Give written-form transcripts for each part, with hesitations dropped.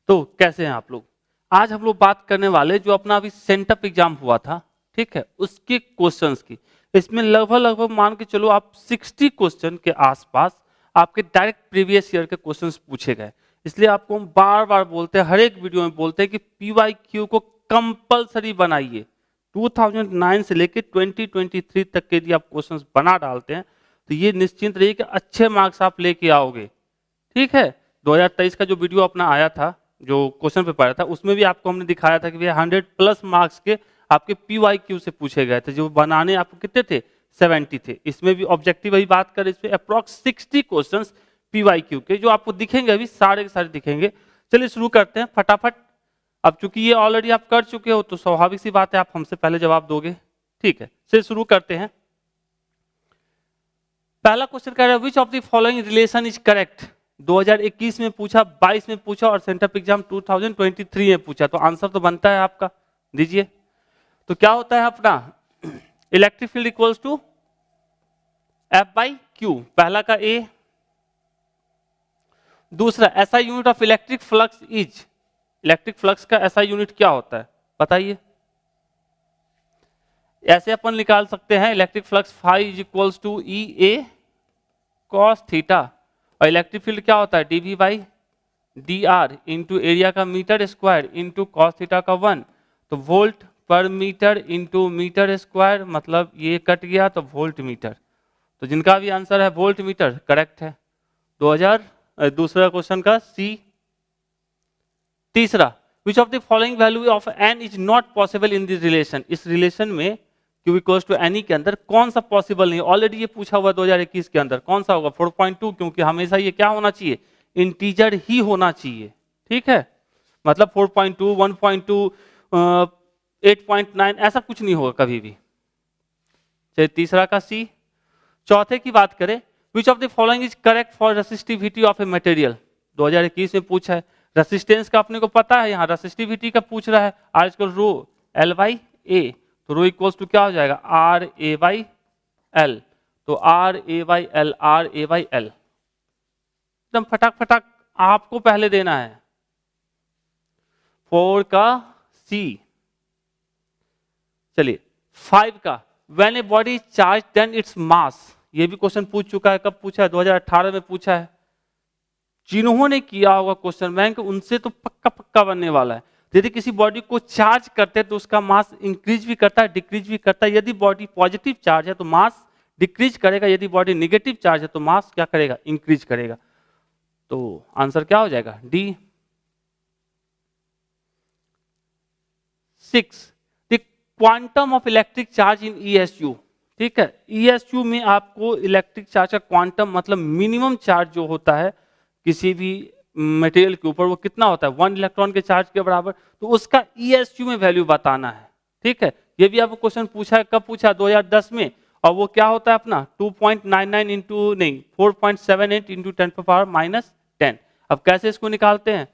तो कैसे हैं आप लोग? आज हम लोग बात करने वाले जो अपना अभी सेंटअप एग्जाम हुआ था, ठीक है, उसके क्वेश्चंस की। इसमें लगभग मान के चलो आप 60 क्वेश्चन के आसपास आपके डायरेक्ट प्रीवियस ईयर के क्वेश्चंस पूछे गए। इसलिए आपको हम बार बार बोलते हैं, हर एक वीडियो में बोलते हैं कि पीवाईक्यू को कंपलसरी बनाइए। 2009 से लेकर 2023 तक के यदि आप क्वेश्चंस बना डालते हैं तो ये निश्चिंत रहिए कि अच्छे मार्क्स आप लेके आओगे, ठीक है। 2023 का जो वीडियो अपना आया था, जो क्वेश्चन पेपर आया था, उसमें भी आपको हमने दिखाया था कि भैया 100+ मार्क्स के आपके पीवाईक्यू से पूछे गए थे। जो बनाने आपको कितने थे? 70 थे। इसमें भी ऑब्जेक्टिव वही बात करें, इसमें अप्रॉक्स 60 क्वेश्चंस पीवाईक्यू के जो आपको दिखेंगे, अभी सारे के सारे दिखेंगे। चलिए शुरू करते हैं फटाफट। अब चूंकि ये ऑलरेडी आप कर चुके हो तो स्वाभाविक सी बात है आप हमसे पहले जवाब दोगे, ठीक है। चलिए शुरू करते हैं। पहला क्वेश्चन कह रहा है विच of the following relation is correct. 2021 में पूछा, 22 में पूछा और सेंटअप एग्जाम 2023 में पूछा, तो आंसर तो बनता है आपका, दीजिए। तो क्या होता है अपना electric field equals to F/Q, पहला का A। दूसरा SI unit of electric flux is, electric flux का SI यूनिट क्या होता है बताइए। ऐसे अपन निकाल सकते हैं electric flux phi is equals to EA cos theta, और इलेक्ट्रिक फील्ड क्या होता है dV/dr इंटू एरिया का metre square into cos theta का 1, तो वोल्ट पर मीटर इंटू मीटर स्क्वायर, मतलब ये कट गया तो वोल्ट मीटर। तो जिनका भी आंसर है वोल्ट मीटर करेक्ट है। 2000 दूसरा क्वेश्चन का C। तीसरा विच of the following value of n is not possible in this relation, इस रिलेशन में Q इक्वल्स टू N के अंदर कौन सा पॉसिबल नहीं। ऑलरेडी ये पूछा हुआ 2021 के अंदर, कौन सा होगा 4.2, क्योंकि हमेशा ये क्या होना चाहिए, इंटीजर ही होना चाहिए, ठीक है। मतलब 4.2, 1.2, 8.9 ऐसा कुछ नहीं होगा कभी भी। चलिए तीसरा का C। चौथे की बात करें विच of the following is correct for resistivity of a material. 2021 में पूछा है, रेसिस्टेंस का अपने को पता है, यहाँ रेसिस्टिविटी का पूछ रहा है, आर इक्वल रो L/A, तो रो इक्वल्स टू क्या हो जाएगा RA/L, तो RA/L, RA/L। एकदम फटाक फटाक आपको पहले देना है। 4 का C। चलिए 5 का when a body charge then its mass, ये भी क्वेश्चन पूछ चुका है। कब पूछा है? 2018 में पूछा है। जिन्होंने किया होगा क्वेश्चन बैंक, उनसे तो पक्का पक्का बनने वाला है। यदि किसी बॉडी को चार्ज करते हैं तो उसका मास इंक्रीज भी करता है, डिक्रीज भी करता है। यदि बॉडी पॉजिटिव चार्ज है तो मास डिक्रीज करेगा, यदि बॉडी नेगेटिव चार्ज है तो मास क्या करेगा, इंक्रीज करेगा। तो आंसर क्या हो जाएगा D। 6 the quantum of electric charge in ESU, ठीक है। ESU में आपको इलेक्ट्रिक चार्ज का क्वांटम मतलब मिनिमम चार्ज जो होता है किसी भी मटेरियल के ऊपर, वो कितना होता है 1 इलेक्ट्रॉन के चार्ज के बराबर, तो उसका ESU में वैल्यू बताना है, ठीक है। ये भी आपको क्वेश्चन पूछा है, कब पूछा 2010 में, और वो क्या होता है अपना 2.99 इंटू नहीं 4.78 इंटू 10⁻⁻10। अब कैसे इसको निकालते हैं,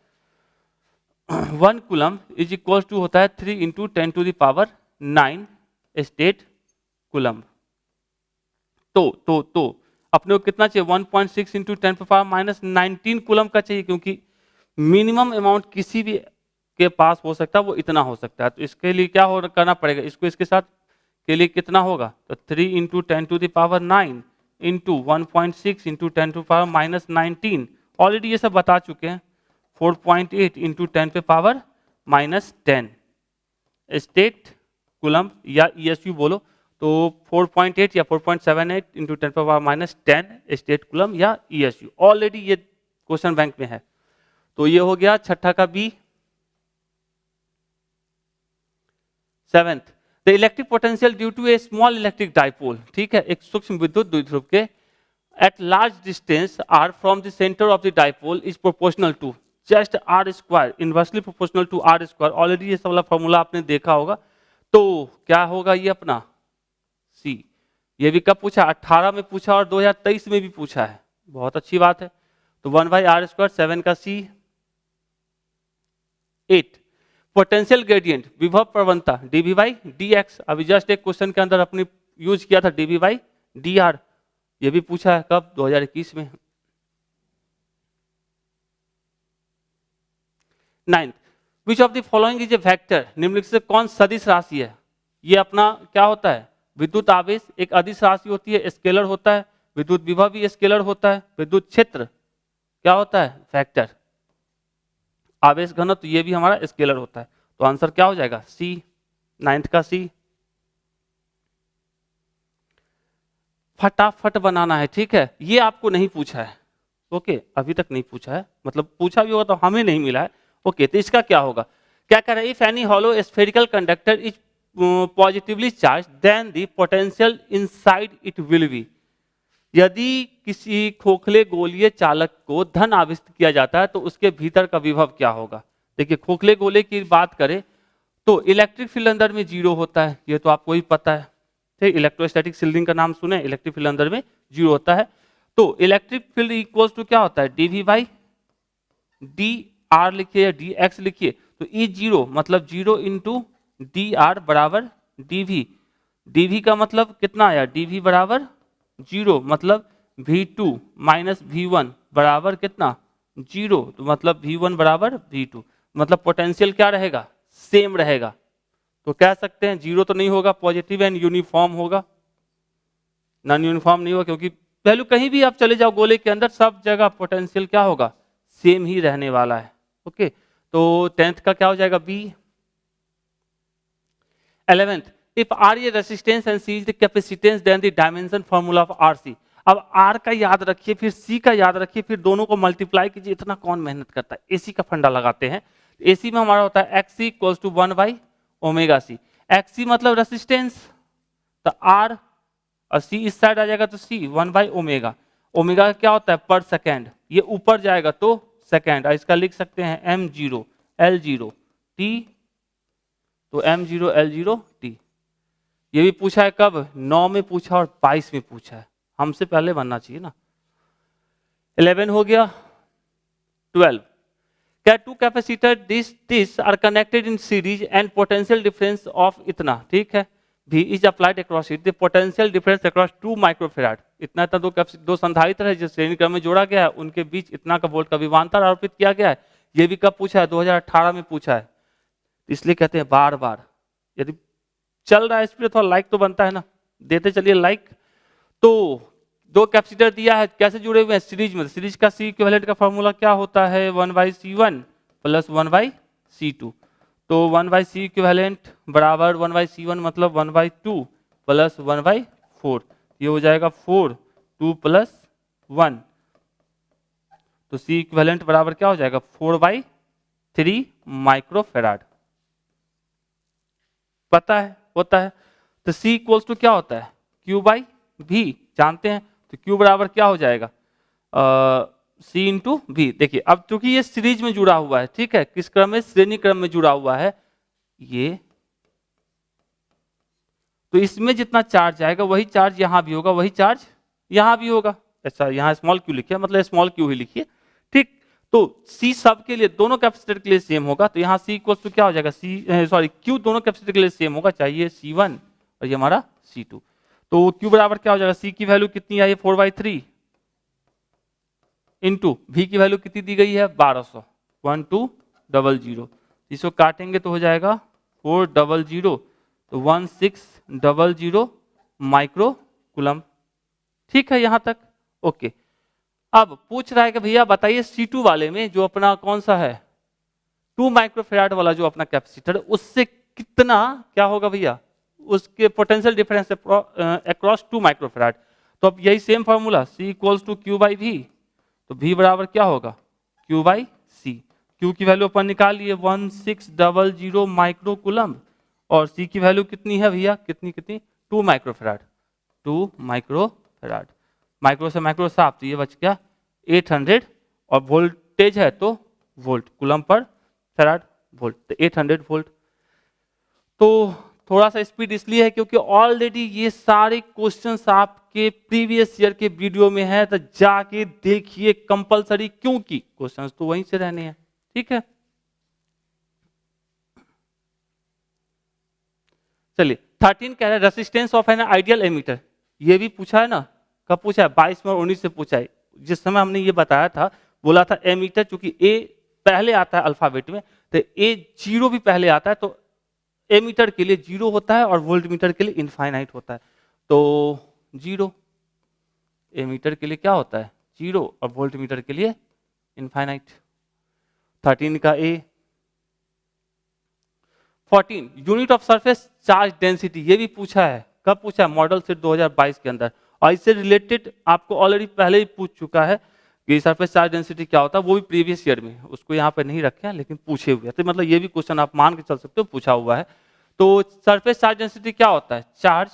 1 कूलम इज इक्वल टू होता है 3 इंटू 10⁻9 स्टेट कूलम। तो अपने को कितना चाहिए 1.6 इंटू 10⁻⁻19 कूलम का चाहिए, क्योंकि मिनिमम अमाउंट किसी भी के पास हो सकता है वो इतना हो सकता है। तो इसके लिए क्या करना पड़ेगा, इसको इसके साथ के लिए कितना होगा, तो 3 इंटू 10⁻9 इंटू 1.6 इंटू 10⁻⁻19, ऑलरेडी ये सब बता चुके हैं। 4.8 इंटू 10⁻⁻10 स्टेट कूलम या ESU बोलो, तो 4.8 या 4.78 इंटू 10⁻⁻10 स्टेट कूलम या ESU, ऑलरेडी ये क्वेश्चन बैंक में है। तो ये हो गया छठा का B। 7th the electric potential due to a small electric dipole, ठीक है, एक सूक्ष्म विद्युत द्विध्रुव के at large distance r from the centre of the dipole is proportional to just r², inversely proportional to r²। Already ये सब वाला फॉर्मूला आपने देखा होगा। तो क्या होगा ये अपना C। ये भी कब पूछा, 18 में पूछा और 2023 में भी पूछा है, बहुत अच्छी बात है। तो 1/r², 7 का C। 8 पोटेंशियल ग्रेडियंट विभव प्रवणता dV/dx, अभी जस्ट एक क्वेश्चन के अंदर अपने यूज किया था dV/dr, ये भी पूछा है कब 2021 में। Ninth, which of the following is a vector, निम्नलिखित से कौन सदिश राशि है? ये अपना क्या होता है? विद्युत आवेश एक अदिश राशि होती है, स्केलर होता है। विद्युत विभव भी स्केलर होता है। विद्युत क्षेत्र क्या होता है? वेक्टर। आवेश घनत्व ये भी हमारा स्केलर होता है। तो आंसर क्या हो जाएगा? सी, नाइन्थ का सी। फटाफट बनाना है, ठीक है। ये आपको नहीं पूछा है, ओके, अभी तक नहीं पूछा है, मतलब पूछा भी होगा तो हमें नहीं मिला है। ओके, तो इसका क्या होगा? क्या कह रहा है? If any hollow spherical conductor is positively charge then the potential inside it will be. यदि किसी खोखले गोलीय चालक को धन आवेशित किया जाता है तो उसके भीतर का विभव क्या होगा? देखिए, खोखले गोले की बात करें तो इलेक्ट्रिक फील्ड अंदर में 0 होता है, ये तो आपको ही पता है, ठीक। इलेक्ट्रोस्टैटिक शील्डिंग का नाम सुने, इलेक्ट्रिक फील्ड अंदर में 0 होता है। तो इलेक्ट्रिक फील्ड इक्वल्स टू क्या होता है? डीवी बाई डी आर लिखिए या डी एक्स लिखिए। तो ई 0 मतलब 0 इंटू डी आर बराबर डीवी। डीवी का मतलब कितना आया? डीवी बराबर 0 मतलब V2 माइनस V1 बराबर कितना? 0। तो मतलब V1 बराबर V2, मतलब पोटेंशियल क्या रहेगा? सेम रहेगा। तो कह सकते हैं 0 तो नहीं होगा, पॉजिटिव एंड यूनिफॉर्म होगा, नॉन यूनिफॉर्म नहीं होगा, क्योंकि वैल्यू कहीं भी आप चले जाओ गोले के अंदर सब जगह पोटेंशियल क्या होगा? सेम ही रहने वाला है। ओके, तो 10th का क्या हो जाएगा? B. 11th, if R is resistance and C is the capacitance then the dimension formula of RC। अब R का याद रखिए, फिर C का याद रखिए, फिर दोनों को मल्टीप्लाई कीजिए। इतना कौन मेहनत करता है? एसी का फंडा लगाते हैं। एसी में हमारा होता है XC equals to 1 by omega C. XC मतलब रेसिस्टेंस, तो R और C इस साइड आ जाएगा तो C 1 बाई ओमेगा। ओमेगा क्या होता है? पर सेकेंड। ये ऊपर जाएगा तो सेकेंड, इसका लिख सकते हैं M0 L0 T, तो M0 L0 T। ये भी पूछा है कब? 9 में पूछा और 22 में पूछा है, हमसे पहले बनना चाहिए ना। 11 हो गया। 12, क्या two capacitor this are connected in series and potential difference of इतना, ठीक है, V is applied across it, the potential difference across 2 microfarad. इतना दो संधारित्र है जो श्रेणी क्रम में जोड़ा गया है, उनके बीच इतना का वोल्ट का विभवांतर आरोपित किया गया है। ये भी कब पूछा है? 2018 में पूछा है। इसलिए कहते हैं बार बार यदि चल रहा है इस पर थोड़ा लाइक तो बनता है ना, देते चलिए लाइक। तो दो कैपेसिटर दिया है, कैसे जुड़े हुए हैं? सीरीज में। सीरीज का सी इक्विवेलेंट का फॉर्मूला क्या होता है? 1/C1 plus 1/C2। तो 1/C इक्विवेलेंट बराबर 1/C1 मतलब 1/2 प्लस 1/4। ये हो जाएगा 4 2 प्लस 1। तो C इक्विवेलेंट बराबर क्या हो जाएगा? 4/3 माइक्रोफेराड। पता है होता है। तो C इक्वल्स टू क्या होता है? Q/V जानते हैं। तो Q बराबर क्या हो जाएगा? C into V। देखिए अब चूंकि ये सीरीज में जुड़ा हुआ है, ठीक है, किस क्रम में? श्रेणी क्रम में जुड़ा हुआ है ये, तो इसमें जितना चार्ज आएगा वही चार्ज यहां भी होगा, वही चार्ज यहां भी होगा। ऐसा यहाँ स्मॉल q लिखिए, मतलब स्मॉल q ही लिखिए, ठीक। तो C सब के लिए, दोनों कैपेसिटर के लिए सेम होगा। तो यहाँ C इक्वल टू क्या हो जाएगा? Q दोनों कैपेसिटर के लिए सेम होगा, चाहिए C1 और ये हमारा C2। तो Q बराबर क्या हो जाएगा? C की वैल्यू कितनी आई है? 4/3 इंटू V की वैल्यू कितनी दी गई है? 1200। 1200, इसको काटेंगे तो हो जाएगा 400, तो 1600 माइक्रो कूलम। ठीक है यहां तक? ओके। अब पूछ रहा है कि भैया बताइए C2 वाले में जो अपना कौन सा है 2 माइक्रोफेराड वाला जो अपना कैपेसिटर, उससे कितना क्या होगा भैया? उसके पोटेंशियल डिफरेंस अक्रॉस 2 माइक्रोफेराड। तो अब यही same formula C equals to Q/V। तो V बराबर क्या होगा? Q/C। Q की वैल्यू अपन निकाल लिए 1600 माइक्रो कूलम, और C की वैल्यू कितनी है भैया? कितनी कितनी? 2 माइक्रोफेराड। 2 माइक्रोफेराड। माइक्रो से माइक्रो साफ, तो ये बच गया 800, और वोल्टेज है तो volt, coulomb per farad volt, तो 800 वोल्ट। तो थोड़ा सा स्पीड इसलिए है क्योंकि ऑलरेडी ये सारे क्वेश्चंस आपके प्रीवियस ईयर के वीडियो में है, तो जाके देखिए कंपलसरी, क्योंकि क्वेश्चंस तो वहीं से रहने हैं, ठीक है। चलिए 13 कह रहा है resistance of an ideal ammeter. ये भी पूछा है ना, कब पूछा है? 22 में और 19 से पूछा है। जिस समय हमने ये बताया था, बोला था एमीटर, चूंकि ए पहले आता है अल्फाबेट में, तो A0 भी पहले आता है, तो एमीटर के लिए 0 होता है और वोल्ट मीटर के लिए इनफाइनाइट होता है। तो 0 एमीटर के लिए क्या होता है 0 और वोल्ट मीटर के लिए इनफाइनाइट। 13 का A। 14 unit of surface charge density, ये भी पूछा है, कब पूछा है, मॉडल सेट 2022 के अंदर, और इससे रिलेटेड आपको ऑलरेडी पहले ही पूछ चुका है कि सरफेस चार्ज डेंसिटी क्या होता है, वो भी प्रीवियस ईयर में, उसको यहाँ पे नहीं रखे हैं लेकिन पूछे हुए हैं, तो मतलब ये भी क्वेश्चन आप मान के चल सकते हो पूछा हुआ है। तो सरफेस चार्ज डेंसिटी क्या होता है, चार्ज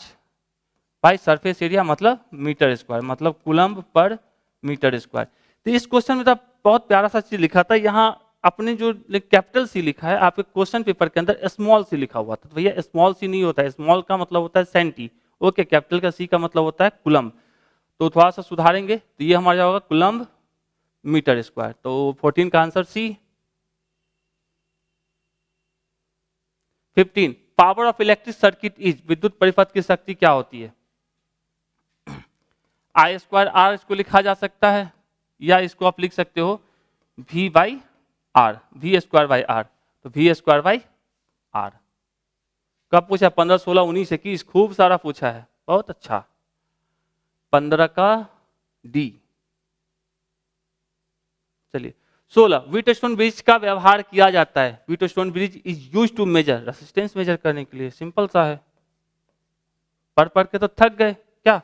बाय सरफेस एरिया मतलब मीटर स्क्वायर, मतलब कूलम्ब पर मीटर स्क्वायर। तो इस क्वेश्चन में तो बहुत प्यारा सा चीज लिखा था, यहाँ अपने जो कैपिटल सी लिखा है, आपके क्वेश्चन पेपर के अंदर स्मॉल सी लिखा हुआ था, तो भैया स्मॉल सी नहीं होता है, स्मॉल का मतलब होता है सेंटी, ओके, कैपिटल का सी का मतलब होता है कूलम्ब, तो थोड़ा सा सुधारेंगे तो ये हमारा होगा कूलम्ब मीटर स्क्वायर। तो 14 का answer C. 15 power of electric circuit is, विद्युत परिपथ की शक्ति क्या होती है, आई स्क्वायर आर, इसको लिखा जा सकता है, या इसको आप लिख सकते हो V by R, V square by R, तो वी स्क्वायर बाई आर। कब पूछा, 15, 16, 19, 21, खूब सारा पूछा है, बहुत अच्छा। 15 का डी। चलिए 16 व्हीटस्टोन ब्रिज का व्यवहार किया जाता है, Wheatstone bridge is used to measure, resistance measure करने के लिए, सिंपल सा है, पढ़ पढ़ के तो थक गए क्या।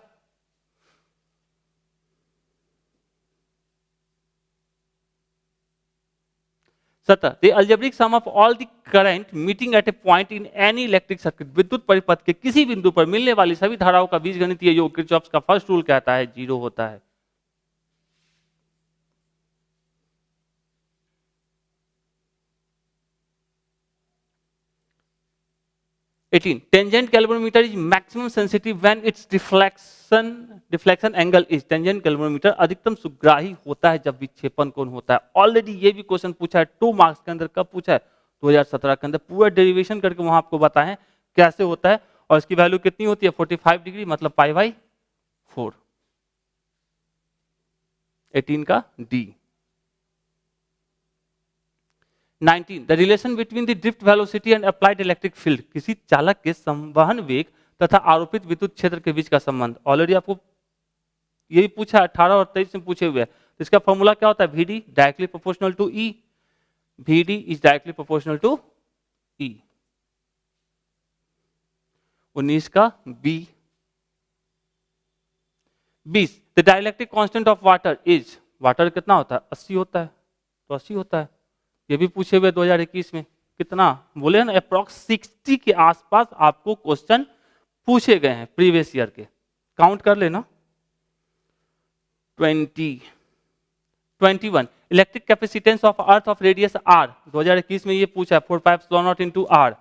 सतह the algebraic sum of all the current meeting at a point in any electric circuit, विद्युत परिपथ के किसी बिंदु पर मिलने वाली सभी धाराओं का बीजगणितीय योग किरचॉफ का फर्स्ट रूल कहता है 0 होता है। Tangent galvanometer is maximum sensitive when its deflection angle is, tangent galvanometer अधिकतम सुग्राही होता है जब विक्षेपण कोण होता है। ऑलरेडी ये भी क्वेश्चन पूछा है 2 मार्क्स के अंदर, कब पूछा है 2017 के अंदर, पूरा डेरिवेशन करके वहां आपको बताएं कैसे होता है, और इसकी वैल्यू कितनी होती है 45 डिग्री, मतलब पाई बाई 4। 18 का D. 19 the relation between the drift velocity and applied electric field, किसी चालक के संवहन वेग तथा आरोपित विद्युत क्षेत्र के बीच का संबंध, ऑलरेडी आपको यही पूछा 18 और 23 में पूछे हुए हैं। तो इसका फॉर्मूला क्या होता है, VD directly proportional to E, VD is directly proportional to E। 19 का B। 20 the dielectric constant of water is, water कितना होता है 80 होता है, तो 80 होता है, ये भी पूछे हुए 2021 में, कितना बोले ना, अप्रॉक्स 60 के आसपास आपको क्वेश्चन पूछे गए हैं प्रीवियस ईयर के, काउंट कर लेना। 21 electric capacitance of earth of radius r, 2021 में ये पूछा है 4 pi epsilon not into r,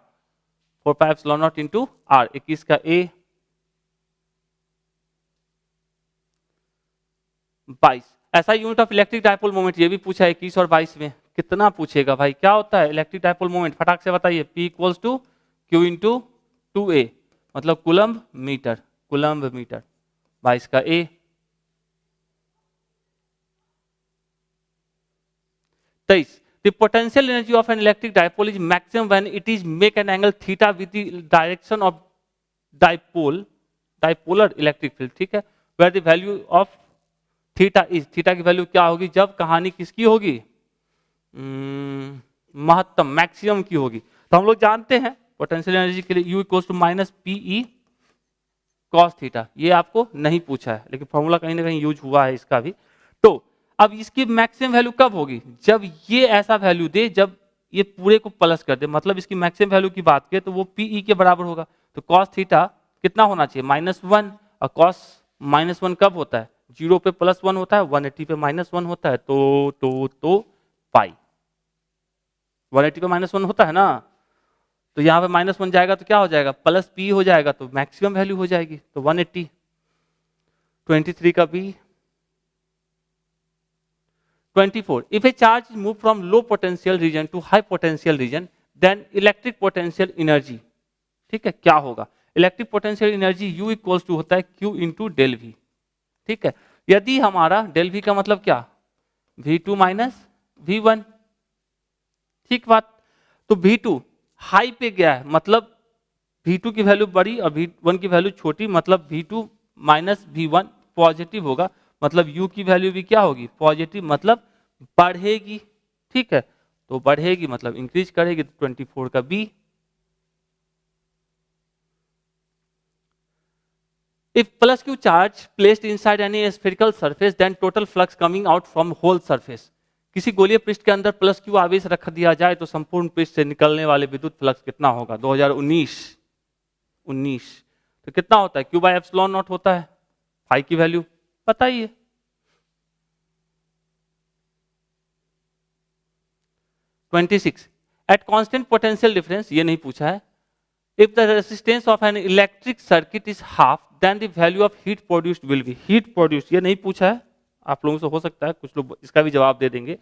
4 pi epsilon not into r। 21 का A। 22 ऐसा unit of electric dipole moment, ये भी पूछा है 21 और 22 में, कितना पूछेगा भाई, क्या होता है इलेक्ट्रिक डायपोल मोमेंट, फटाक से बताइए, P equals to Q into 2A, मतलब कूलम्ब मीटर, कूलम्ब मीटर। 22 का A। 23 the potential energy of an electric dipole is maximum when it is make an angle theta with the direction of dipolar electric field, ठीक है, where the value of theta is, theta की value क्या होगी जब कहानी किसकी होगी, महत्तम मैक्सिमम की होगी। तो हम लोग जानते हैं पोटेंशियल एनर्जी के लिए U equals to minus PE cos theta, ये आपको नहीं पूछा है लेकिन फॉर्मूला कहीं ना कहीं यूज हुआ है इसका भी। तो अब इसकी मैक्सिमम वैल्यू कब होगी, जब ये ऐसा वैल्यू दे जब ये पूरे को प्लस कर दे, मतलब इसकी मैक्सिमम वैल्यू की बात करें तो वो PE के बराबर होगा। तो कॉस थीटा कितना होना चाहिए -1, और कॉस -1 कब होता है, 0 पे +1 होता है, 180 पे -1 होता है, तो पाई 180 पे -1 होता है ना, तो यहाँ पे -1 जाएगा तो क्या हो जाएगा, प्लस P हो जाएगा, तो मैक्सिमम वैल्यू हो जाएगी, तो 180। 23 का B। 24 if a charge is moved from low potential region to high potential region then electric potential energy, ठीक है, क्या होगा, electric potential energy U equals to होता है Q इंटू डेल V, ठीक है। यदि हमारा डेल V का मतलब क्या, V2 माइनस V1, ठीक बात। तो V2 हाई पे गया है, मतलब V2 की वैल्यू बड़ी और V1 की वैल्यू छोटी, मतलब V2 माइनस V1 पॉजिटिव होगा, मतलब U की वैल्यू भी क्या होगी, पॉजिटिव, मतलब बढ़ेगी। ठीक है, तो बढ़ेगी मतलब इंक्रीज करेगी, तो 24 का B। If plus Q charge placed inside any spherical surface, then total flux coming out from whole surface. किसी गोलीय पृष्ठ के अंदर प्लस क्यू आवेश रख दिया जाए तो संपूर्ण पृष्ठ से निकलने वाले विद्युत फ्लक्स कितना होगा? 2019 तो कितना होता है? क्यू बाय एप्सिलॉन नॉट होता है। फाई की वैल्यू पता ही है। एट कांस्टेंट पोटेंशियल डिफरेंस, ये नहीं पूछा है। If the resistance of an electric circuit is half, then the value of heat produced will be. Heat produced ये नहीं पूछा है, आप लोगों से हो सकता है कुछ लोग इसका भी जवाब दे देंगे।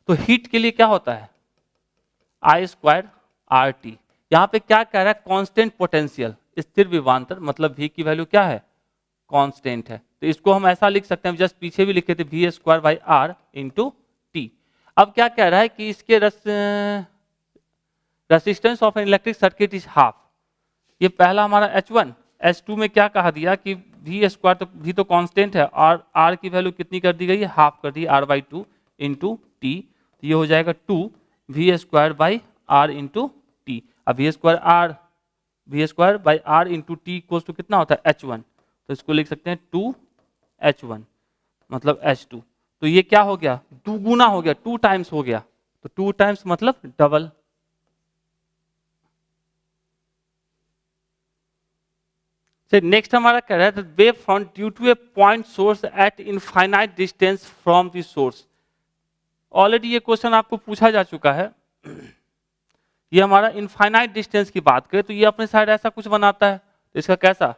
तो हीट के लिए क्या होता है? I square R T. यहाँ पे क्या कह रहा है? कांस्टेंट पोटेंशियल, स्थिर विभवांतर, मतलब V की वैल्यू क्या है? कांस्टेंट है। तो इसको हम ऐसा लिख सकते हैं, जस्ट पीछे भी लिखे थे, V square by R into T. अब क्या कह रहा है कि इसके resistance of an electric circuit is half. ये पहला हमारा H1, H2 में क्या कहा दिया कि V स्क्वायर, तो V तो कांस्टेंट है, और R की वैल्यू कितनी कर दी गई है? हाफ कर दी, R बाई 2 इंटू टी। तो ये हो जाएगा 2 V square by R into T. अब V square by R into T equals to कितना होता है? H1। तो इसको लिख सकते हैं 2H1 मतलब H2। तो ये क्या हो गया? दुगुना हो गया, 2 टाइम्स हो गया। तो 2 टाइम्स मतलब डबल। नेक्स्ट हमारा कह रहा है wave front due to a point source at infinite distance from the source. Already ये क्वेश्चन आपको पूछा जा चुका है। ये हमारा इनफाइनाइट डिस्टेंस की बात करें तो ये अपने साइड ऐसा कुछ बनाता है, तो इसका कैसा?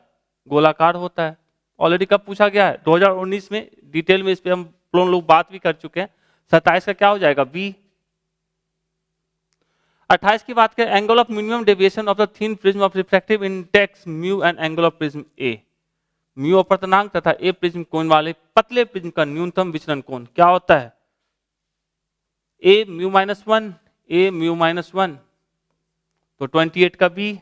गोलाकार होता है। ऑलरेडी कब पूछा गया है? 2019 में। डिटेल में इस पे हम लोग बात भी कर चुके हैं। 27 का क्या हो जाएगा? बी। 28 की बात करें, angle of minimum deviation of the thin prism of refractive index mu and angle of prism A. Mu अपवर्तनांक तथा ए प्रिज्म कोण वाले पतले प्रिज्म का न्यूनतम विचलन कोण क्या होता है? ए म्यू माइनस 1, ए म्यू माइनस 1। तो 28 का बी।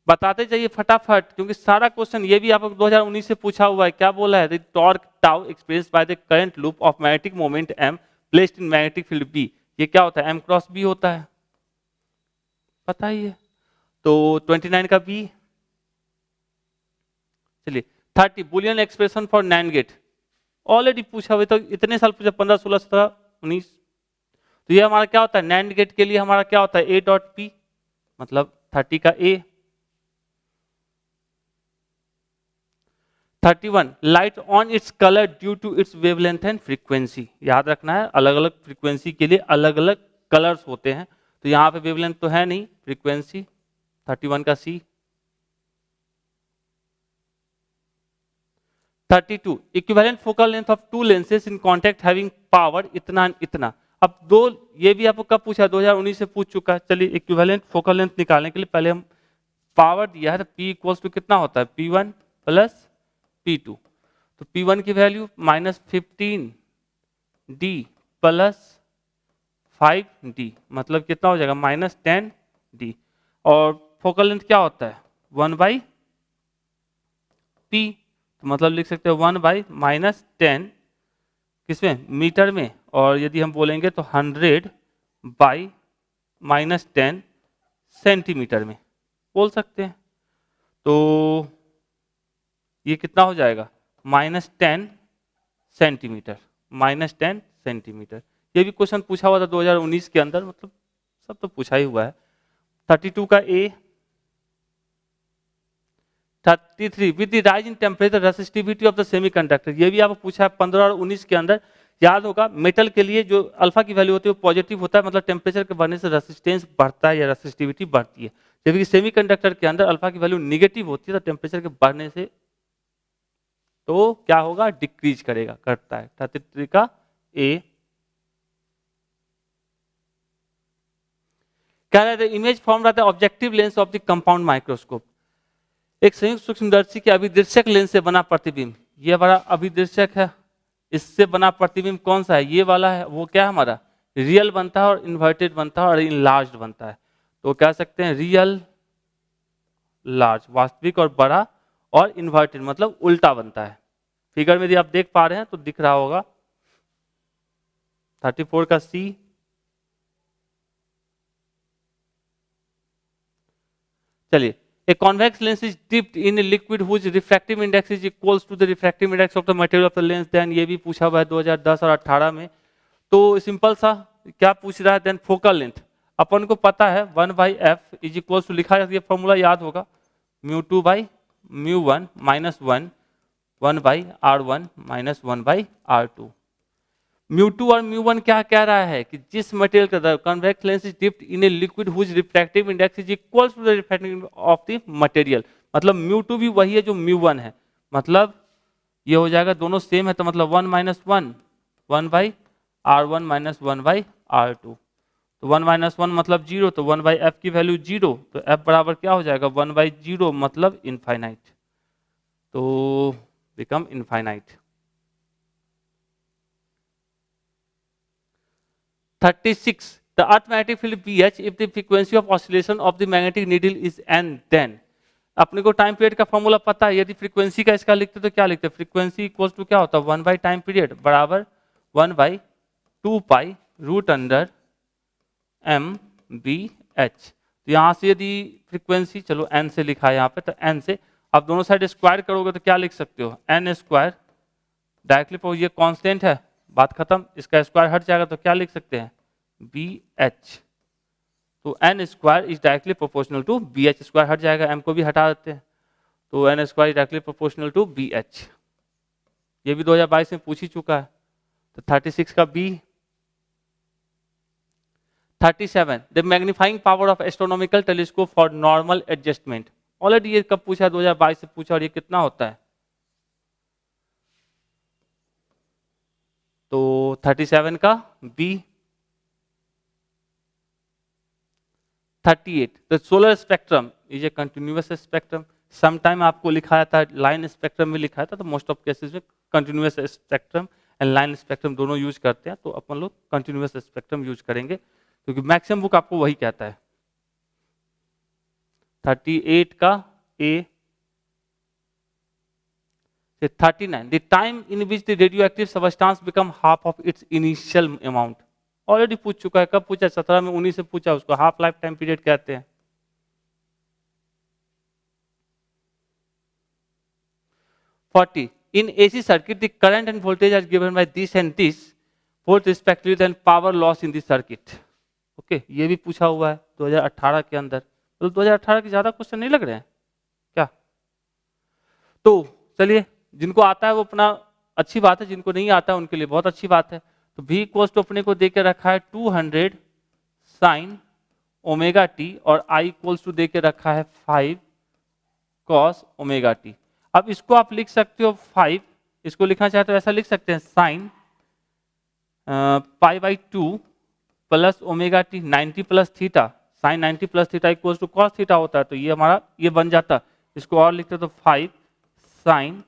बताते जाइए फटाफट, क्योंकि सारा क्वेश्चन ये भी आपको 2019 से पूछा हुआ है। क्या बोला है? Torque tau experienced by the current loop of magnetic moment M placed in magnetic field B. ये क्या होता है? एम क्रॉस बी होता है, पता ही है। तो 29 का बी। चलिए 30 Boolean expression for NAND gate, already पूछा हुआ, तो इतने साल पूछा, 15, 16, 17, 19। तो ये हमारा क्या होता है? नैंड गेट के लिए हमारा क्या होता है? ए डॉट पी, मतलब 30 का A. 31 light on its colour due to its wavelength and frequency. याद रखना है, अलग अलग फ्रीक्वेंसी के लिए अलग अलग कलर्स होते हैं। तो यहाँ पे वेवलेंथ तो है नहीं, फ्रीक्वेंसी। 31 का सी। 32 equivalent focal length of 2 lenses in contact having power इतना इतना। अब दो, ये भी आपको कब पूछा? 2019 से पूछ चुका है। चलिए इक्विवेलेंट फोकल लेंथ निकालने के लिए पहले हम पावर दिया है, तो P इक्वल्स टू कितना होता है? P1 plus P2। तो P1 की वैल्यू -15D प्लस 5D, मतलब कितना हो जाएगा? -10D। और फोकल लेंथ क्या होता है? 1/P, तो मतलब लिख सकते हैं 1/-10 किसमें? मीटर में। और यदि हम बोलेंगे तो 100/-10 सेंटीमीटर में बोल सकते हैं। तो ये कितना हो जाएगा? -10 सेंटीमीटर, -10 सेंटीमीटर। ये भी क्वेश्चन पूछा हुआ था 2019 के अंदर, मतलब सब तो पूछा ही हुआ है। 32 का ए। 33 with the rise in temperature resistivity of the semiconductor. ये भी आपको पूछा है 15 और 19 के अंदर। याद होगा मेटल के लिए जो अल्फा की वैल्यू होती है वो पॉजिटिव होता है, मतलब टेम्परेचर के बढ़ने से रेसिस्टेंस बढ़ता है या रेसिस्टिविटी बढ़ती है। जबकि सेमीकंडक्टर के अंदर अल्फा की वैल्यू निगेटिव होती है, तो टेम्परेचर के बढ़ने से तो क्या होगा? डिक्रीज करेगा, घटता है। 33 का ए। कह रहे थे इमेज फॉर्म रहता है objective lens of the compound microscope. एक संयुक्त सूक्ष्मदर्शी के अभिदृश्यक लेंस से बना प्रतिबिंब, ये हमारा अभिदृश्यक है, इससे बना प्रतिबिंब कौन सा है, ये वाला है, वो क्या है हमारा रियल बनता है और इन्वर्टेड बनता है और इनलार्ज्ड बनता है। तो कह सकते हैं रियल लार्ज, वास्तविक और बड़ा, और इन्वर्टेड मतलब उल्टा बनता है। फिगर में यदि आप देख पा रहे हैं तो दिख रहा होगा 34 का सी। चलिए, a convex lens is dipped in a liquid whose refractive index is equals to the refractive index of the material of the lens, then ये भी पूछा हुआ है 2010 और 18 में। तो सिंपल सा क्या पूछ रहा है, देन फोकल लेंथ अपन को पता है 1/f इज इक्वल्स टू, लिखा है ये फॉर्मूला याद होगा, μ2/μ1 माइनस 1/r1 माइनस 1/r2। μ2 और μ1 क्या कह रहा है कि जिस मटेरियल का convex lens is dipped in a liquid whose refractive index is equals to the refractive of the material, मतलब μ2 भी वही है जो μ1 है, मतलब ये हो जाएगा दोनों सेम है, तो मतलब 1 माइनस 1 1/r1 माइनस 1/r2। तो 1 माइनस 1 मतलब 0, तो 1/f की वैल्यू 0, तो f बराबर क्या हो जाएगा 1/0 मतलब इनफाइनाइट, तो become infinite. 36 the earth magnetic field BH if the frequency of oscillation of the magnetic needle is n, then अपने को टाइम पीरियड का फॉर्मूला पता है, यदि फ्रीक्वेंसी का इसका लिखते तो क्या लिखते, फ्रीक्वेंसी इक्वल्स टू क्या होता है 1 टाइम पीरियड बराबर 1/2 पाई रूट अंडर MBH। तो यहाँ से यदि फ्रीक्वेंसी, चलो n से लिखा है यहाँ पे, तो n से आप दोनों साइड स्क्वायर करोगे तो क्या लिख सकते हो n स्क्वायर, डायरेक्टली पर ये कांस्टेंट है, बात खत्म, इसका स्क्वायर हट जाएगा तो क्या लिख सकते हैं BH। तो n square is directly proportional to BH, square हट जाएगा, m को भी हटा देते हैं, तो n square is directly proportional to BH। ये भी 2022 में पूछ ही चुका है। तो 36 का B। 37 the magnifying power of astronomical telescope for normal adjustment, already ये कब पूछा 2022 से पूछा, और ये कितना होता है, तो 37 का B। 38 the solar spectrum is a continuous spectrum, sometime आपको लिखा था लाइन स्पेक्ट्रम में लिखा था, तो मोस्ट ऑफ केसेस में continuous spectrum and line spectrum दोनों यूज करते हैं, तो अपन लोग कंटिन्यूअस स्पेक्ट्रम यूज करेंगे क्योंकि मैक्सिमम बुक आपको वही कहता है। 38 का A। 39 the time in which the radioactive substance become half of its initial amount, already पूछ चुका है, कब पूछा 17 में 19 से पूछा, उसको हाफ लाइफ टाइम पीरियड कहते हैं। 40 in AC circuit the current and voltage are given by this and this volt respectively, then power loss in the circuit। Okay, ये भी पूछा हुआ है 2018 के अंदर, तो 2018 के ज्यादा क्वेश्चन नहीं लग रहे हैं क्या। तो चलिए, जिनको आता है वो अपना अच्छी बात है, जिनको नहीं आता है उनके लिए बहुत अच्छी बात है। तो V इक्वल्स टू अपने को दे के रखा है 200 साइन ओमेगा टी, और I इक्वल्स टू दे के रखा है 5 कॉस ओमेगा टी। अब इसको आप लिख सकते हो 5, इसको लिखना चाहे तो ऐसा लिख सकते हैं sine π/2 plus omega t 90 plus theta, sine 90 plus theta equals to cos theta होता है, तो ये हमारा ये बन जाता। इसको और लिखते तो 5 साइन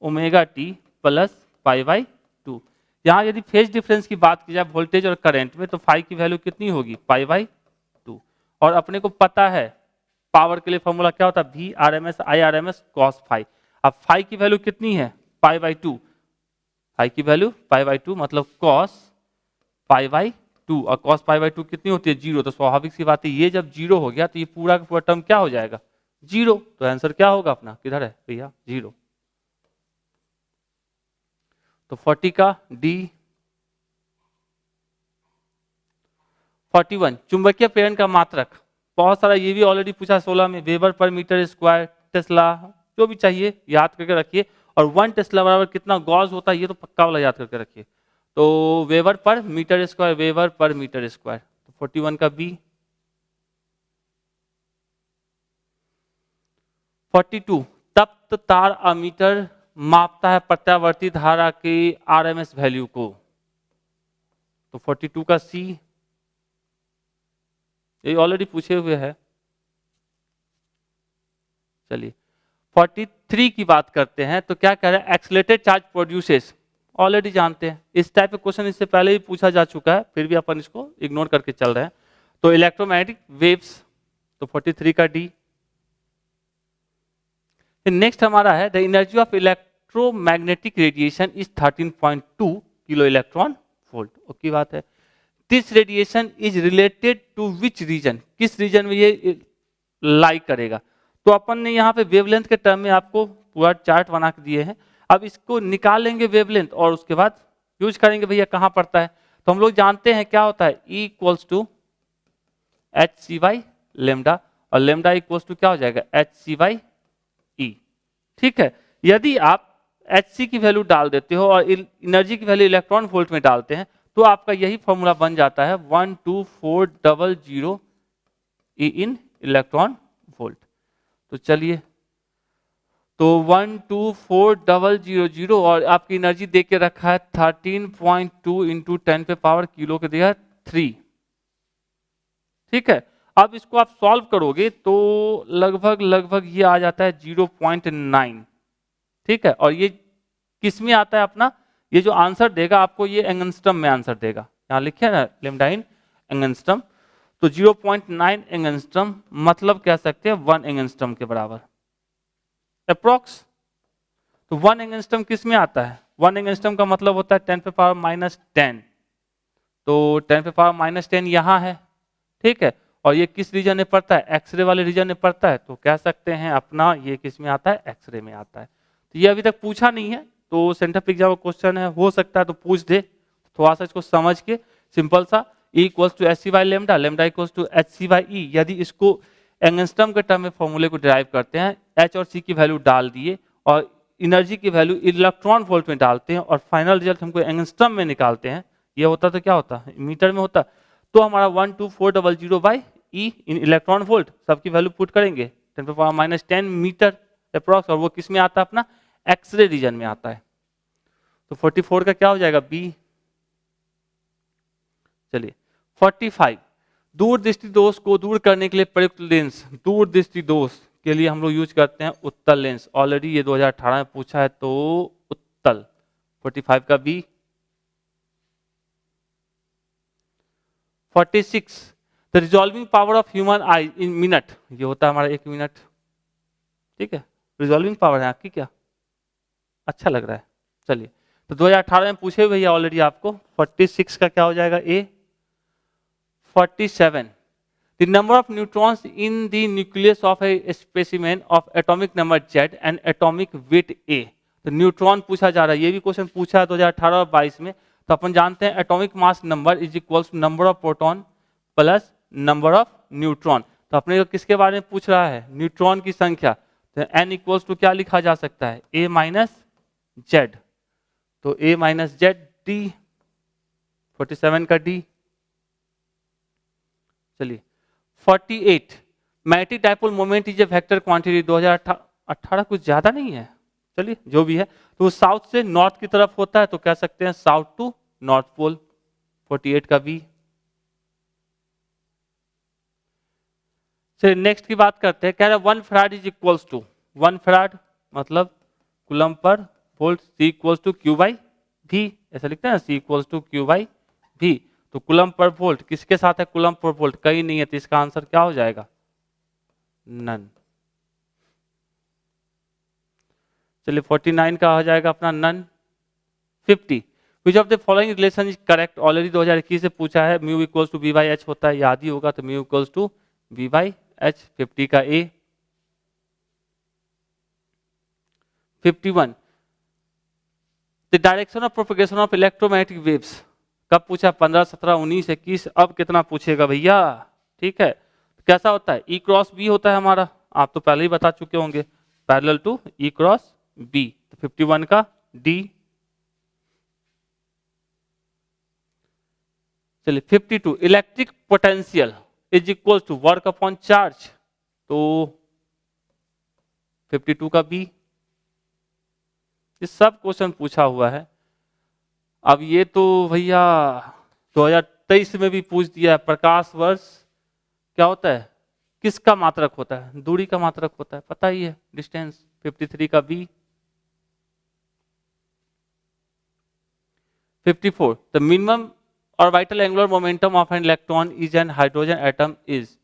ओमेगा टी प्लस π/2। यहाँ यदि फेज डिफरेंस की बात की जाए वोल्टेज और करंट में, तो फाई की वैल्यू कितनी होगी π/2, और अपने को पता है पावर के लिए फॉर्मूला क्या होता है VRMS IRMS cos फाई। अब फाई की वैल्यू कितनी है π/2, फाई की वैल्यू π/2 मतलब cos π/2, और cos π/2 कितनी होती है 0, तो स्वाभाविक सी बात है ये जब 0 हो गया तो ये पूरा का पूरा टर्म क्या हो जाएगा 0, तो आंसर क्या होगा अपना, किधर है भैया 0। तो 40 का D। 41 चुंबकीय प्रेरण का मात्रक, बहुत सारा ये भी ऑलरेडी पूछा 16 में, वेबर पर मीटर स्क्वायर, टेस्ला, जो भी चाहिए याद करके रखिए, और 1 टेस्ला बराबर कितना गॉस होता है ये तो पक्का वाला याद करके रखिए। तो वेबर पर मीटर स्क्वायर, वेबर पर मीटर स्क्वायर। तो 41 का B। 42 तप्त तार अमीटर मापता है प्रत्यावर्ती धारा की RMS वैल्यू को, तो 42 का C। ये ऑलरेडी पूछे हुए है। चलिए 43 की बात करते हैं, तो क्या कह रहा है एक्सीलरेटेड चार्ज प्रोड्यूसेस, ऑलरेडी जानते हैं, इस टाइप का क्वेश्चन इससे पहले ही पूछा जा चुका है, फिर भी अपन इसको इग्नोर करके चल रहे हैं। तो इलेक्ट्रोमैग्नेटिक वेव्स, तो 43 का डी। नेक्स्ट हमारा है the energy of electromagnetic radiation is 13.2 kilo electron volt. Okay बात है। This radiation is related to which region, किस रीजन में ये लाई करेगा। तो अपन ने यहाँ पे वेवलेंथ के टर्म में आपको पूरा चार्ट बना के दिए हैं। अब इसको निकाल लेंगे वेवलेंथ और उसके बाद यूज करेंगे भैया कहाँ पड़ता है। तो हम लोग जानते हैं क्या होता है, E equals to H C by lambda, और लेमडा इक्वल्स टू क्या हो जाएगा, एच सी बाई ई। ठीक है, यदि आप एच सी की वैल्यू डाल देते हो और एनर्जी की वैल्यू इलेक्ट्रॉन वोल्ट में डालते हैं तो आपका यही फॉर्मूला बन जाता है 12400 ई इन इलेक्ट्रॉन वोल्ट। तो चलिए, तो 12400 और आपकी एनर्जी दे के रखा है 13.2 इंटू 10 पे पावर किलो के दिया 3। ठीक है, अब इसको आप सॉल्व करोगे तो लगभग ये आ जाता है 0.9। ठीक है, और ये किस में आता है अपना, ये जो आंसर देगा आपको ये एंगस्ट्रम में आंसर देगा, यहाँ लिखे ना लैम्डा इन एंगस्ट्रम। तो 0.9 एंगस्ट्रम मतलब कह सकते हैं 1 एंगस्ट्रम के बराबर अप्रोक्स। तो 1 एंगस्ट्रम किस में आता है, 1 एंगस्ट्रम का मतलब होता है 10 पे पावर -10। तो 10 पे पावर -10 यहाँ है। ठीक है, और ये किस रीजन में पड़ता है, एक्सरे वाले रीजन में पड़ता है, तो कह सकते हैं अपना ये किस में आता है, एक्सरे में आता है। तो ये अभी तक पूछा नहीं है, तो सेंटर एग्जाम का क्वेश्चन है, हो सकता है तो पूछ दे। थोड़ा सा इसको समझ के सिंपल सा E equals to H C by lambda, lambda equals to H C by E. यदि इसको एंगस्ट्रम के टर्म में फॉर्मूले को डिराइव करते हैं, एच और सी की वैल्यू डाल दिए और एनर्जी की वैल्यू इलेक्ट्रॉन वोल्ट में डालते हैं और फाइनल रिजल्ट हमको एंगस्ट्रम में निकालते हैं, ये होता तो क्या होता है, मीटर में होता। तो हमारा 12400 by E in electron volt, सबकी वैल्यू पुट करेंगे 10 पे पावर -10 मीटर अप्रॉक्स, और वो किस में आता है अपना एक्सरे रीजन में आता है। तो 44 का क्या हो जाएगा, बी। चलिए 45, दूर दृष्टि दोष को दूर करने के लिए प्रयुक्त लेंस, दूर दृष्टि दोष के लिए हम लोग यूज करते हैं उत्तल लेंस। ऑलरेडी ये 2018 में पूछा है, तो उत्तल 45 का B. 46, the resolving power of human eye in minute, ये होता है हमारा 1 मिनट। ठीक है, रिजॉल्विंग पावर है आपकी, क्या अच्छा लग रहा है। चलिए, तो 2018 में पूछे हुए ऑलरेडी आपको। 46 का क्या हो जाएगा, A. 47, the number of neutrons in the nucleus of a specimen of atomic number Z and atomic weight A. तो न्यूट्रॉन पूछा जा रहा है, ये भी क्वेश्चन पूछा है 2018 और 22 में। तो अपन जानते हैं atomic mass number is equals to number of proton plus number of neutron. तो अपने को किसके बारे में पूछ रहा है, न्यूट्रॉन की संख्या। तो n इक्वल्स टू क्या लिखा जा सकता है, a माइनस जेड। तो a माइनस जेड डी, 47 का डी। चलिए 48, magnetic dipole moment is a vector quantity. 2018 कुछ ज्यादा नहीं है, चलिए जो भी है। तो साउथ से नॉर्थ की तरफ होता है, तो कह सकते हैं साउथ टू नॉर्थ पोल। 48 का बी। चलिए नेक्स्ट की बात करते हैं, कह रहा है 1 farad is equals to, 1 farad मतलब कूलम पर volt, C equals to Q by V, ऐसा लिखते हैं ना, C equals to Q by V. तो कूलम पर वोल्ट किसके साथ है, कूलम पर वोल्ट कहीं नहीं है, तो इसका आंसर क्या हो जाएगा, नन। चलिए 49 का हो जाएगा अपना none. 50, which of the following relation is correct. Already 2021 से पूछा है, mu equals to B by H होता है, याद ही होगा, तो mu equals to B by H. 50 का A. 51, the direction of propagation of electromagnetic waves, कब पूछा, 15, 17, 19, 21, अब कितना पूछेगा भैया। ठीक है, कैसा होता है, ई क्रॉस बी होता है हमारा, आप तो पहले ही बता चुके होंगे, parallel to E cross B. तो 51 का डी। चलिए 52, electric potential is equal to work upon charge. तो 52 का बी। ये सब क्वेश्चन पूछा हुआ है। अब ये तो भैया 2023 में भी पूछ दिया है, प्रकाश वर्ष क्या होता है, किसका मात्रक होता है, दूरी का मात्रक होता है, पता ही है, डिस्टेंस। 53 का B. 54 the minimum orbital angular momentum of an electron is an hydrogen atom is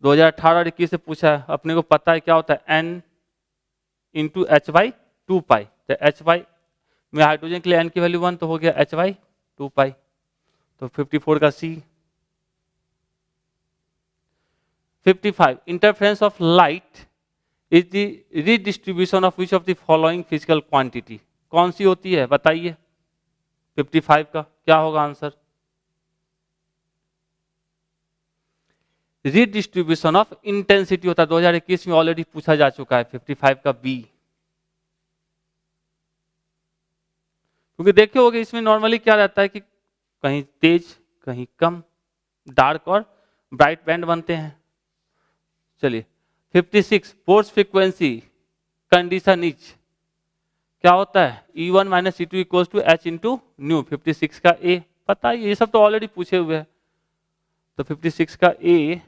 2018-21 से पूछा है, अपने को पता है क्या होता है n into h by two pi, तो एच बाई में हाइड्रोजन के लिए n की वैल्यू 1 तो हो गया h बाई टू पाई, तो 54 का C। 55 interference of light is the redistribution of which of the following physical quantity, कौन सी होती है बताइए। 55 का क्या होगा आंसर, रीडिस्ट्रीब्यूशन ऑफ इंटेंसिटी होता है, 2021 में ऑलरेडी पूछा जा चुका है। 55 का बी, क्योंकि देखे होगे इसमें नॉर्मली क्या रहता है कि कहीं तेज कहीं कम, डार्क और ब्राइट बैंड बनते हैं। चलिए 56 फोर्स फ्रीक्वेंसी कंडीशन इज क्या होता है, E1 minus E2 equals to H into nu. 56 का ए पता है, ये सब तो ऑलरेडी पूछे हुए हैं, तो 56 का ए।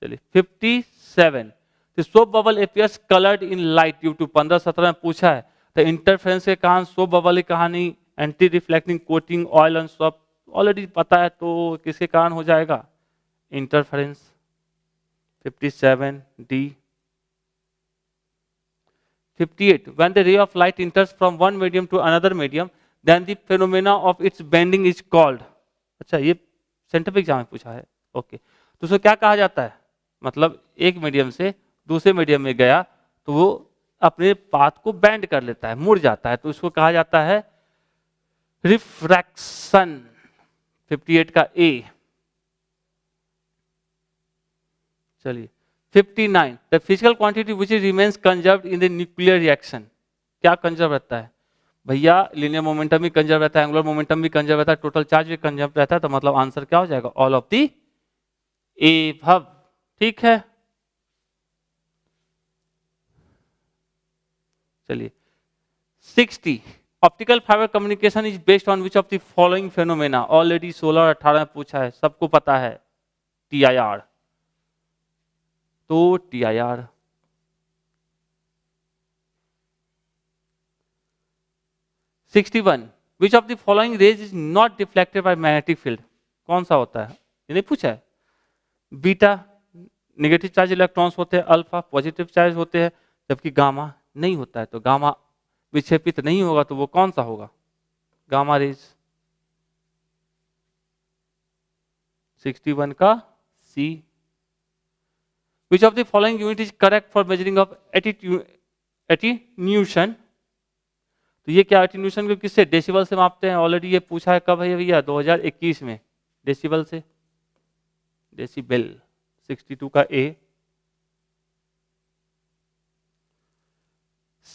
चलिए 57 the soap bubble appears coloured in light due to 15-17 में पूछा है, तो इंटरफेरेंस के कारण सोप बबल की कहानी anti reflecting coating oil and soap already पता है, तो किसके कारण हो जाएगा interference. 57 D. 58 when the ray of light enters from one medium to another medium then the phenomena of its bending is called, अच्छा ये साइंटिफिक एग्जाम में पूछा है, ओके। तो उसको क्या कहा जाता है, मतलब एक मीडियम से दूसरे मीडियम में गया तो वो अपने पाथ को बेंड कर लेता है, मुड़ जाता है, तो उसको कहा जाता है रिफ्रैक्शन। 58 का ए। चलिए 59 the physical quantity which remains conserved in the nuclear reaction, क्या कंजर्व रहता है भैया, लीनियर मोमेंटम भी कंजर्व रहता है, एंगुलर मोमेंटम भी कंजर्व रहता है, टोटल चार्ज भी कंजर्व रहता है, तो मतलब आंसर क्या हो जाएगा ऑल ऑफ दी एबव, ठीक है। चलिए 60 optical fibre communication is based on which of the following phenomena, already 16 और 18 में पूछा है, सबको पता है TIR, तो TIR। 61 which of the following rays is not deflected by magnetic field, कौन सा होता है, ये नहीं पूछा है। बीटा नेगेटिव चार्ज इलेक्ट्रॉन्स होते हैं, अल्फा पॉजिटिव चार्ज होते हैं, जबकि गामा नहीं होता है, तो गामा विक्षेपित नहीं होगा, तो वो कौन सा होगा गामा रेज। 61 का सी। Which of the following unit is correct for measuring of attenuation, तो ये क्या attenuation को किससे, डेसिबल से मापते हैं, ऑलरेडी ये पूछा है कब है भैया 2021 में, डेसिबल से, डेसिबल। 62 का ए।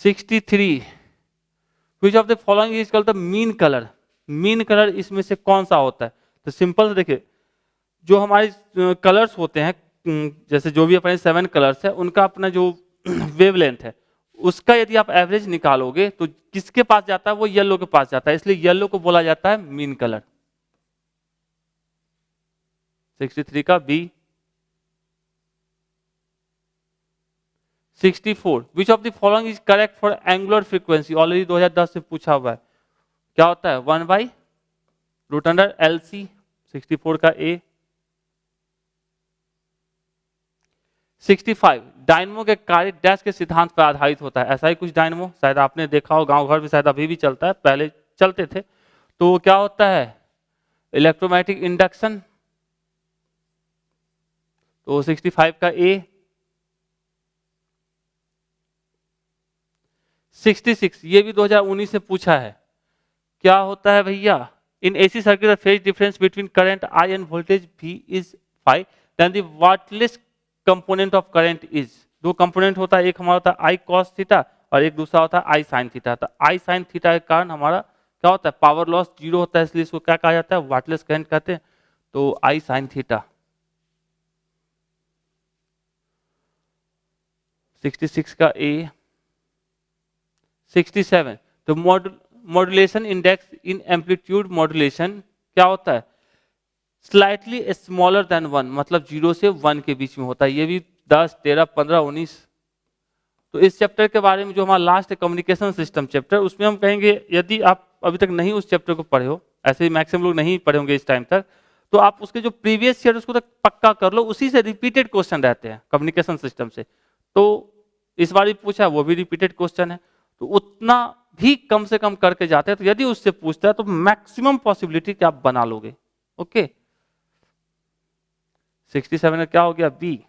63 Which of the following is called the mean color, mean colour इसमें से कौन सा होता है, तो सिंपल से देखिए जो हमारे कलर्स होते हैं, जैसे जो भी अपने 7 कलर्स है उनका अपना जो वेवलेंथ है उसका यदि आप एवरेज निकालोगे तो किसके पास जाता है, वो येलो के पास जाता है, इसलिए येलो को बोला जाता है मीन कलर। 63 का B. 64 which of the following is correct for angular frequency, already 2010 से पूछा हुआ है, क्या होता है 1/√LC। 64 का ए। 65 डायनमो के कार्य डैश के सिद्धांत पर आधारित होता है, ऐसा ही कुछ डायनमो शायद आपने देखा हो, गांव घर में शायद अभी भी चलता है, पहले चलते थे, तो क्या होता है इलेक्ट्रोमैग्नेटिक इंडक्शन, तो 65 का ए। 66 ये भी 2019 से पूछा है, क्या होता है भैया in AC circuit the phase difference between current I and voltage V is 5 then the wattless component of current is, दो कंपोनेंट होता है, एक हमारा होता है I cos थीटा और एक दूसरा होता है I sin थीटा, तो I sin थीटा के कारण हमारा क्या होता है पावर लॉस 0 होता है, इसलिए इसको क्या कहा जाता है वाटलेस करंट कहते हैं, तो I sin थीटा। 66 का ए। 67 तो modulation index in amplitude modulation क्या होता है स्लाइटली स्मॉलर देन 1, मतलब 0 से 1 के बीच में होता है, ये भी 10, 13, 15, 19। तो इस चैप्टर के बारे में जो हमारा लास्ट है कम्युनिकेशन सिस्टम चैप्टर, उसमें हम कहेंगे यदि आप अभी तक नहीं उस चैप्टर को पढ़े हो, ऐसे ही मैक्सिमम लोग नहीं पढ़े होंगे इस टाइम तक, तो आप उसके जो प्रीवियस ईयर उसको तक पक्का कर लो, उसी से रिपीटेड क्वेश्चन रहते हैं कम्युनिकेशन सिस्टम से। तो इस बार भी पूछा, वो भी रिपीटेड क्वेश्चन है, तो उतना भी कम से कम करके जाते हैं, तो यदि उससे पूछता है तो मैक्सिमम पॉसिबिलिटी कि आप बना लोगे। ओके 67 में क्या हो गया बी।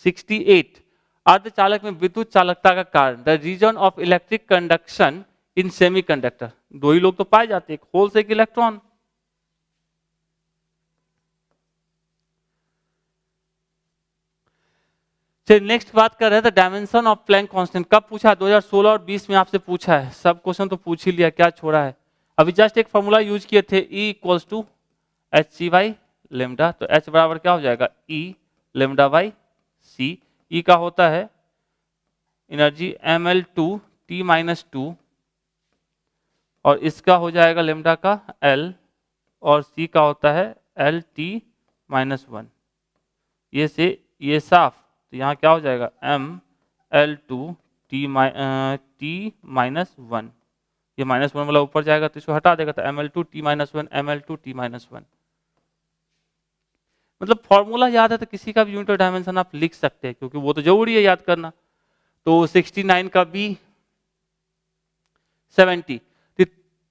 68 अर्धचालक में विद्युत चालकता का कारण, the reason of electric conduction in semiconductor. दो ही लोग तो पाए जाते हैं, एक होल से एक इलेक्ट्रॉन। चलिए नेक्स्ट बात कर रहे थे डायमेंशन ऑफ प्लैंक कांस्टेंट। कब पूछा? 2016 और 20 में आपसे पूछा है, सब क्वेश्चन तो पूछ ही लिया, क्या छोड़ा है? अभी जस्ट एक फॉर्मूला यूज किए थे, E equals to H C by lambda. तो H बराबर क्या हो जाएगा? E lambda by C. E का होता है एनर्जी ml2 t माइनस 2, और इसका हो जाएगा लेमडा का L, और C का होता है L t माइनस 1। ये से ये साफ, तो यहाँ क्या हो जाएगा? ml2 t minus 1। ये माइनस 1 वाला ऊपर जाएगा तो इसको हटा देगा, तो ml2 t minus 1 ml2 t minus 1। मतलब फॉर्मूला याद है तो किसी का भी यूनिट ऑफ डायमेंशन आप लिख सकते हैं, क्योंकि वो तो जरूरी है याद करना। तो 69 का B. 70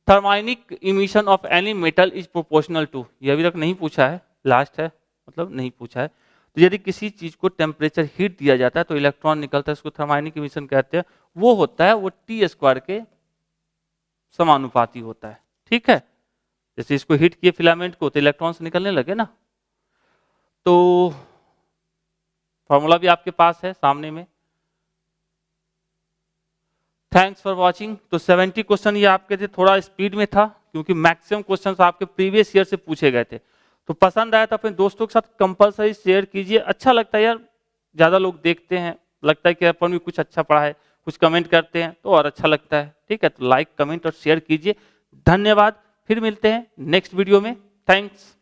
thermionic emission of any metal is proportional to. ये अभी तक नहीं पूछा है, लास्ट है, मतलब नहीं पूछा है। तो यदि किसी चीज को टेम्परेचर हीट दिया जाता है तो इलेक्ट्रॉन निकलता है, उसको थर्माइनिक इमिशन कहते हैं। वो होता है वो टी स्क्वायर के समानुपाती होता है। ठीक है, जैसे इसको हीट किए फिलामेंट को तो इलेक्ट्रॉन्स निकलने लगे ना। तो फॉर्मूला भी आपके पास है सामने में। Thanks for watching. तो 70 क्वेश्चन ये आपके थे, थोड़ा स्पीड में था क्योंकि मैक्सिमम क्वेश्चंस आपके प्रीवियस ईयर से पूछे गए थे। तो पसंद आया तो अपने दोस्तों के साथ कंपलसरी शेयर कीजिए। अच्छा लगता है यार, ज्यादा लोग देखते हैं, लगता है कि अपन भी कुछ अच्छा पढ़ा है, कुछ कमेंट करते हैं तो और अच्छा लगता है। ठीक है, तो लाइक कमेंट और शेयर कीजिए। धन्यवाद, फिर मिलते हैं नेक्स्ट वीडियो में। थैंक्स।